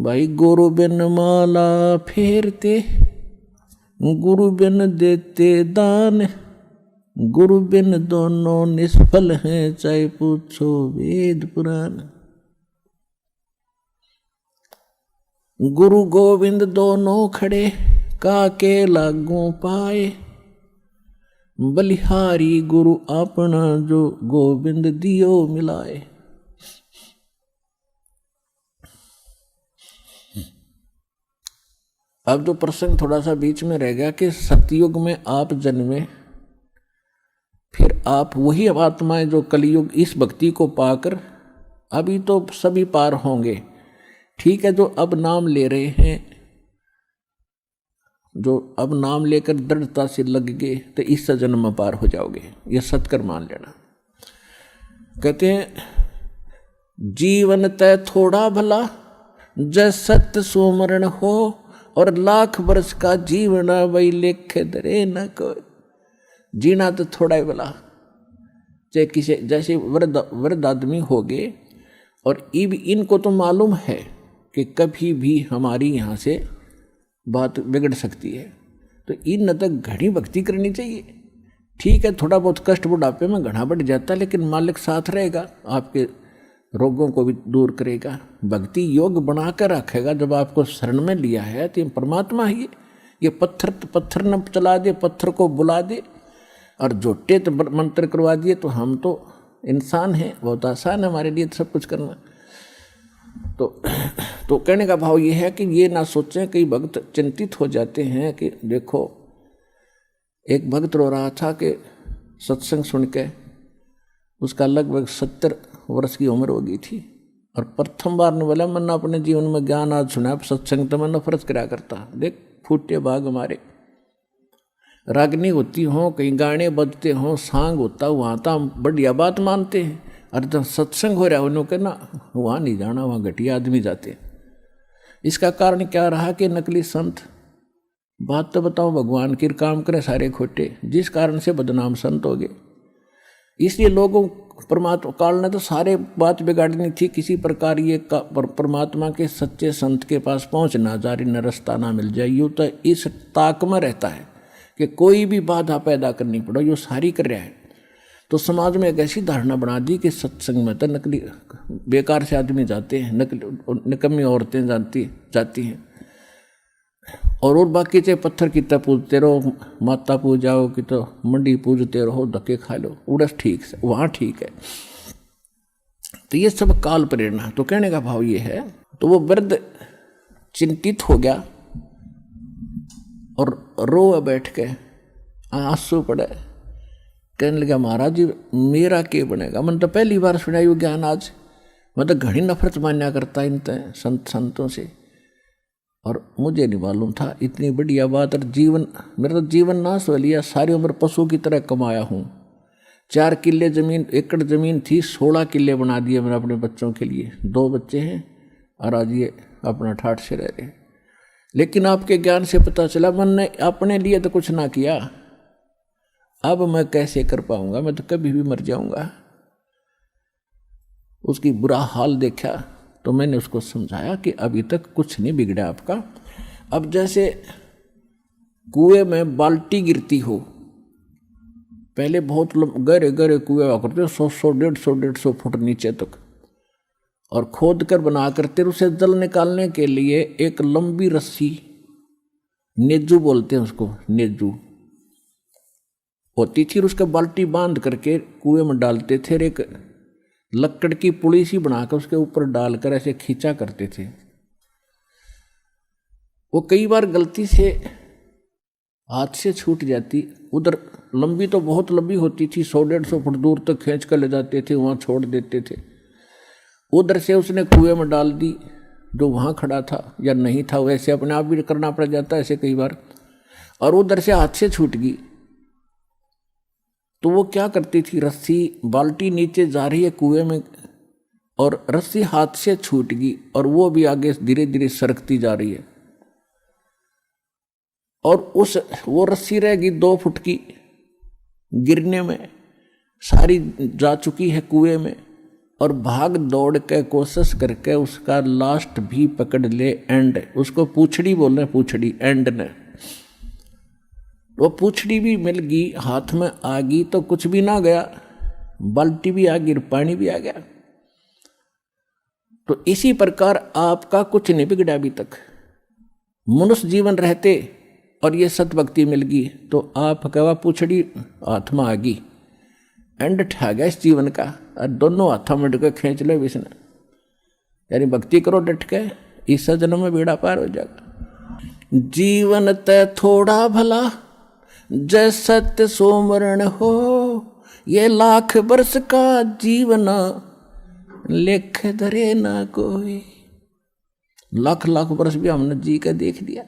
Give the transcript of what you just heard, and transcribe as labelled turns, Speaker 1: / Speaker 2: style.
Speaker 1: भाई गुरु बिन माला फेरते, गुरु बिन देते दान, गुरु बिन दोनों निष्फल हैं, चाहे पूछो वेद पुराण। गुरु गोविंद दोनों खड़े, काके लागू पाए, बलिहारी गुरु अपना, जो गोविंद दियो मिलाए। अब जो प्रसंग थोड़ा सा बीच में रह गया कि सतयुग में आप जन्मे, फिर आप वही आत्माएं जो कलयुग इस भक्ति को पाकर अभी तो सभी पार होंगे, ठीक है, जो अब नाम ले रहे हैं, जो अब नाम लेकर दृढ़ता से लग गए, तो इस जन्म में पार हो जाओगे, ये सत्कर मान लेना। कहते हैं जीवन तय थोड़ा भला, जय सत्य सुमरण हो, और लाख वर्ष का जीवन वही लेखे धरे न कोई। जीना तो थोड़ा ही भला, चाहे किसी जैसे वृद्ध आदमी हो गए, और इनको तो मालूम है कि कभी भी हमारी यहाँ से बात बिगड़ सकती है, तो इन तक घनी भक्ति करनी चाहिए। ठीक है, थोड़ा बहुत कष्ट बुढ़ापे में घना बढ़ जाता है, लेकिन मालिक साथ रहेगा, आपके रोगों को भी दूर करेगा, भक्ति योग बना कर रखेगा। जब आपको शरण में लिया है तो ये परमात्मा ही, ये पत्थर न चला दे, पत्थर को बुला दे, और झोटे तो मंत्र करवा दिए, तो हम तो इंसान हैं, बहुत आसान है हमारे लिए सब कुछ करना। तो कहने का भाव ये है कि ये ना सोचें, कई भक्त चिंतित हो जाते हैं कि देखो, एक भक्त रो रहा था कि सत्संग सुन के उसका लगभग 70 वर्ष की उम्र हो गई थी, और प्रथम बार ने बोला मैंने अपने जीवन में ज्ञान आज सुना, सत्संग तो मैं नफरत करा करता। देख फूटे भाग हमारे, रागनी होती हो, कहीं गाने बजते हों, सांग होता, वहाँ तो हम बढ़िया बात मानते हैं, और जब सत्संग हो रहा है उन्होंने कहना वहाँ नहीं जाना, वहाँ घटिया आदमी जाते हैं। इसका कारण क्या रहा कि नकली संत, बात तो बताओ, भगवान की काम करे सारे खोटे, जिस कारण से बदनाम संत हो गए। इसलिए लोगों परमात्मा काल ने तो सारे बात बिगाड़नी थी, किसी प्रकार ये परमात्मा के सच्चे संत के पास पहुँच ना जारी न रास्ता ना मिल जाए। यूँ तो इस ताक में रहता है कि कोई भी बाधा पैदा करनी पड़ो, यो सारी कर रहा है। तो समाज में एक ऐसी धारणा बना दी कि सत्संग में तो नकली बेकार से आदमी जाते हैं, नकली निकम्मी औरतें जाती हैं, और बाकी चाहे पत्थर की तरह पूजते रहो, माता पूजाओ कि तो मंडी पूजते रहो, धक्के खा लो, उड़स ठीक से वहाँ ठीक है। तो ये सब काल प्रेरणा। तो कहने का भाव ये है, तो वो वृद्ध चिंतित हो गया और रो बैठ के आंसू पड़े, कहने लगा महाराज जी मेरा क्या बनेगा। मैंने तो पहली बार सुना ये ज्ञान आज, मैं तो घनी नफरत मान्या करता इन संतों से, और मुझे नहीं मालूम था इतनी बढ़िया बात। और जीवन मेरा तो जीवन नाश हो लिया, सारी उम्र पशु की तरह कमाया हूँ। 4 किले जमीन, एकड़ जमीन थी, 16 किले बना दिए मैंने अपने बच्चों के लिए। 2 बच्चे हैं और आज ये अपना ठाठ से रह रहे। लेकिन आपके ज्ञान से पता चला मैंने अपने लिए तो कुछ ना किया, अब मैं कैसे कर पाऊंगा, मैं तो कभी भी मर जाऊंगा। उसकी बुरा हाल देखा तो मैंने उसको समझाया कि अभी तक कुछ नहीं बिगड़ा आपका। अब जैसे कुएं में बाल्टी गिरती हो, पहले बहुत गहरे गहरे कुएं हुआ करते, 100 150 फुट नीचे तक, और खोद कर बना करते उसे जल निकालने के लिए एक लंबी रस्सी, नेजू बोलते हैं उसको, नेजू होती थी, उसका बाल्टी बांध करके कुएं में डालते थे। एक लकड़ की पुली सी बनाकर उसके ऊपर डालकर ऐसे खींचा करते थे। वो कई बार गलती से हाथ से छूट जाती, उधर लंबी तो बहुत लंबी होती थी, 100 150 फुट दूर तक खींच कर ले जाते थे, वहाँ छोड़ देते थे। उधर से उसने कुएं में डाल दी, जो वहाँ खड़ा था या नहीं था, वैसे अपने आप भी करना पड़ जाता ऐसे कई बार, और उधर से हाथ से छूट गई। तो वो क्या करती थी, रस्सी, बाल्टी नीचे जा रही है कुएं में और रस्सी हाथ से छूट गई, और वो भी आगे धीरे धीरे सरकती जा रही है, और वो रस्सी रहेगी 2 फुट की, गिरने में सारी जा चुकी है कुएं में, और भाग दौड़ के कोशिश करके उसका लास्ट भी पकड़ ले, एंड उसको पूछड़ी बोल रहे, पूछड़ी एंड ने, वो पूछड़ी भी मिल गई, हाथ में आ गई तो कुछ भी ना गया, बाल्टी भी आ गई, पानी भी आ गया। तो इसी प्रकार आपका कुछ नहीं बिगड़ा अभी तक। मनुष्य जीवन रहते और ये सतभक्ति मिल गई तो आप कहवा पूछड़ी हाथ में आ गई, एंड ठा गया इस जीवन का, और दोनों हाथों में डके खींच लो विष्णु, यानी भक्ति करो डट के, इस जन्म में बेड़ा पार हो जाएगा। जीवन ते थोड़ा भला जय सत्य सोमरण हो, ये लाख वर्ष का जीवन लेख धरे ना कोई। लाख लाख वर्ष भी हमने जी के देख दिया।